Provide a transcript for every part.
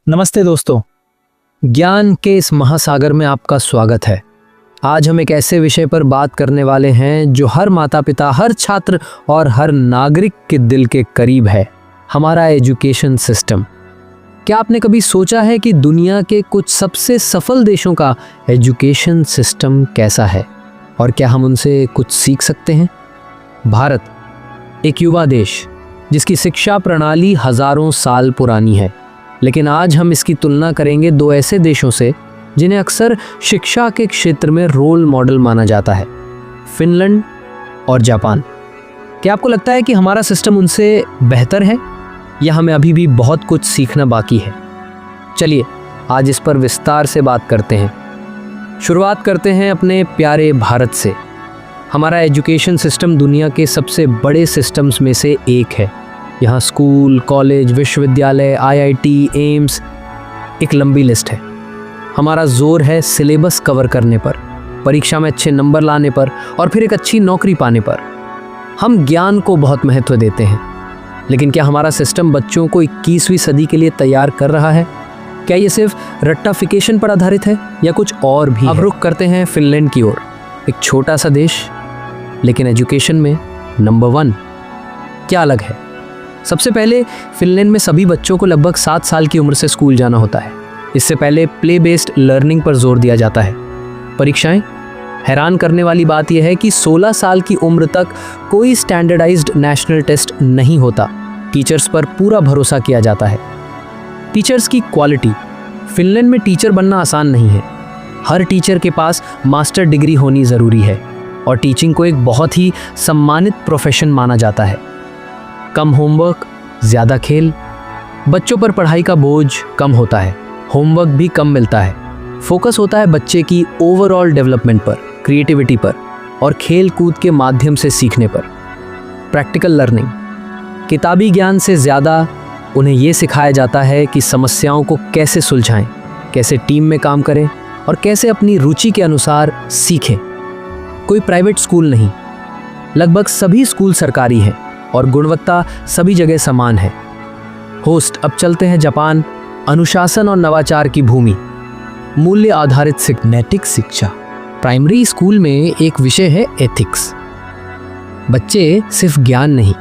नमस्ते दोस्तों, ज्ञान के इस महासागर में आपका स्वागत है। आज हम एक ऐसे विषय पर बात करने वाले हैं जो हर माता पिता, हर छात्र और हर नागरिक के दिल के करीब है, हमारा एजुकेशन सिस्टम। क्या आपने कभी सोचा है कि दुनिया के कुछ सबसे सफल देशों का एजुकेशन सिस्टम कैसा है और क्या हम उनसे कुछ सीख सकते हैं? भारत, एक युवा देश जिसकी शिक्षा प्रणाली हजारों साल पुरानी है, लेकिन आज हम इसकी तुलना करेंगे दो ऐसे देशों से जिन्हें अक्सर शिक्षा के क्षेत्र में रोल मॉडल माना जाता है, फिनलैंड और जापान। क्या आपको लगता है कि हमारा सिस्टम उनसे बेहतर है या हमें अभी भी बहुत कुछ सीखना बाकी है? चलिए आज इस पर विस्तार से बात करते हैं। शुरुआत करते हैं अपने प्यारे भारत से। हमारा एजुकेशन सिस्टम दुनिया के सबसे बड़े सिस्टम्स में से एक है। यहाँ स्कूल, कॉलेज, विश्वविद्यालय, आईआईटी, एम्स, एक लंबी लिस्ट है। हमारा जोर है सिलेबस कवर करने पर, परीक्षा में अच्छे नंबर लाने पर और फिर एक अच्छी नौकरी पाने पर। हम ज्ञान को बहुत महत्व देते हैं, लेकिन क्या हमारा सिस्टम बच्चों को 21वीं सदी के लिए तैयार कर रहा है? क्या ये सिर्फ रट्टाफिकेशन पर आधारित है या कुछ और भी? अब रुख करते हैं फिनलैंड की ओर, एक छोटा सा देश लेकिन एजुकेशन में नंबर 1। क्या अलग है? सबसे पहले फिनलैंड में सभी बच्चों को लगभग 7 साल की उम्र से स्कूल जाना होता है। इससे पहले प्ले बेस्ड लर्निंग पर जोर दिया जाता है। परीक्षाएं, हैरान करने वाली बात यह है कि 16 साल की उम्र तक कोई स्टैंडर्डाइज्ड नेशनल टेस्ट नहीं होता। टीचर्स पर पूरा भरोसा किया जाता है। टीचर्स की क्वालिटी, फिनलैंड में टीचर बनना आसान नहीं है। हर टीचर के पास मास्टर डिग्री होनी ज़रूरी है और टीचिंग को एक बहुत ही सम्मानित प्रोफेशन माना जाता है। कम होमवर्क, ज़्यादा खेल। बच्चों पर पढ़ाई का बोझ कम होता है, होमवर्क भी कम मिलता है। फोकस होता है बच्चे की ओवरऑल डेवलपमेंट पर, क्रिएटिविटी पर और खेल कूद के माध्यम से सीखने पर। प्रैक्टिकल लर्निंग, किताबी ज्ञान से ज़्यादा उन्हें ये सिखाया जाता है कि समस्याओं को कैसे सुलझाएं, कैसे टीम में काम करें और कैसे अपनी रुचि के अनुसार सीखें। कोई प्राइवेट स्कूल नहीं, लगभग सभी स्कूल सरकारी हैं और गुणवत्ता सभी जगह समान है। होस्ट, अब चलते हैं जापान, अनुशासन और नवाचार की भूमि। मूल्य आधारित नैतिक शिक्षा। प्राइमरी स्कूल में एक विषय है एथिक्स। बच्चे सिर्फ ज्ञान नहीं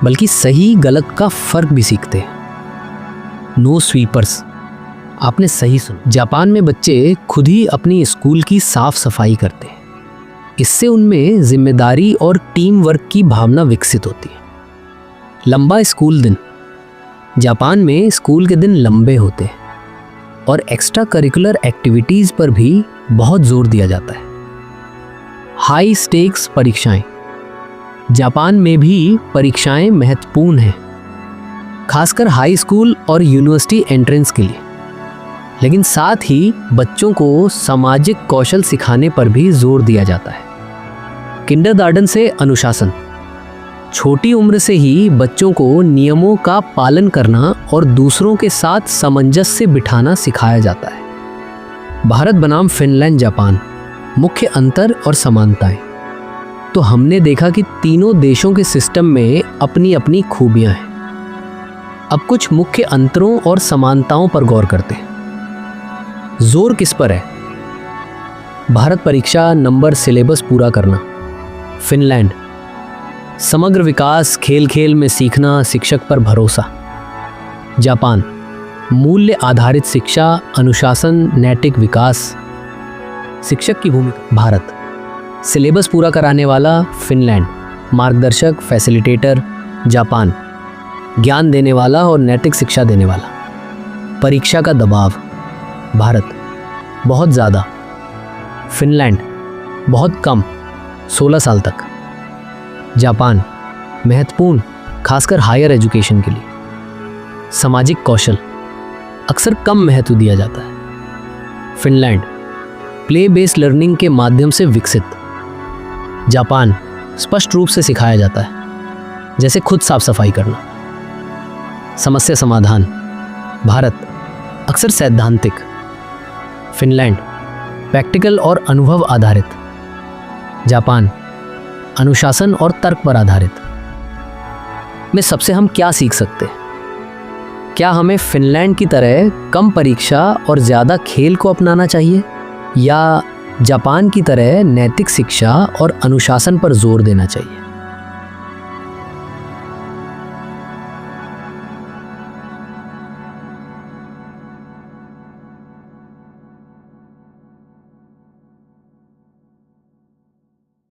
बल्कि सही गलत का फर्क भी सीखते हैं। नो स्वीपर्स, आपने सही सुना। जापान में बच्चे खुद ही अपनी स्कूल की साफ सफाई करते हैं। इससे उनमें जिम्मेदारी और टीम वर्क की भावना विकसित होती है। लंबा स्कूल दिन, जापान में स्कूल के दिन लंबे होते हैं और एक्स्ट्रा करिकुलर एक्टिविटीज़ पर भी बहुत जोर दिया जाता है। हाई स्टेक्स परीक्षाएं, जापान में भी परीक्षाएं महत्वपूर्ण हैं, खासकर हाई स्कूल और यूनिवर्सिटी एंट्रेंस के लिए। लेकिन साथ ही बच्चों को सामाजिक कौशल सिखाने पर भी जोर दिया जाता है। किंडरगार्टन से अनुशासन, छोटी उम्र से ही बच्चों को नियमों का पालन करना और दूसरों के साथ सामंजस्य बिठाना सिखाया जाता है। भारत बनाम फिनलैंड, जापान, मुख्य अंतर और समानताएं। तो हमने देखा कि तीनों देशों के सिस्टम में अपनी अपनी खूबियां हैं। अब कुछ मुख्य अंतरों और समानताओं पर गौर करते हैं। जोर किस पर है? भारत, परीक्षा, नंबर, सिलेबस पूरा करना। फिनलैंड, समग्र विकास, खेल खेल में सीखना, शिक्षक पर भरोसा। जापान, मूल्य आधारित शिक्षा, अनुशासन, नैतिक विकास, शिक्षक की भूमिका। भारत, सिलेबस पूरा कराने वाला। फिनलैंड, मार्गदर्शक, फैसिलिटेटर। जापान, ज्ञान देने वाला और नैतिक शिक्षा देने वाला। परीक्षा का दबाव, भारत, बहुत ज़्यादा। फिनलैंड, बहुत कम, 16 साल तक। जापान, महत्वपूर्ण, खासकर हायर एजुकेशन के लिए। सामाजिक कौशल, अक्सर कम महत्व दिया जाता है। फिनलैंड, प्ले बेस्ड लर्निंग के माध्यम से विकसित। जापान, स्पष्ट रूप से सिखाया जाता है, जैसे खुद साफ सफाई करना। समस्या समाधान, भारत, अक्सर सैद्धांतिक। फिनलैंड, प्रैक्टिकल और अनुभव आधारित। जापान, अनुशासन और तर्क पर आधारित। में सबसे हम क्या सीख सकते हैं? क्या हमें फिनलैंड की तरह कम परीक्षा और ज़्यादा खेल को अपनाना चाहिए, या जापान की तरह नैतिक शिक्षा और अनुशासन पर जोर देना चाहिए?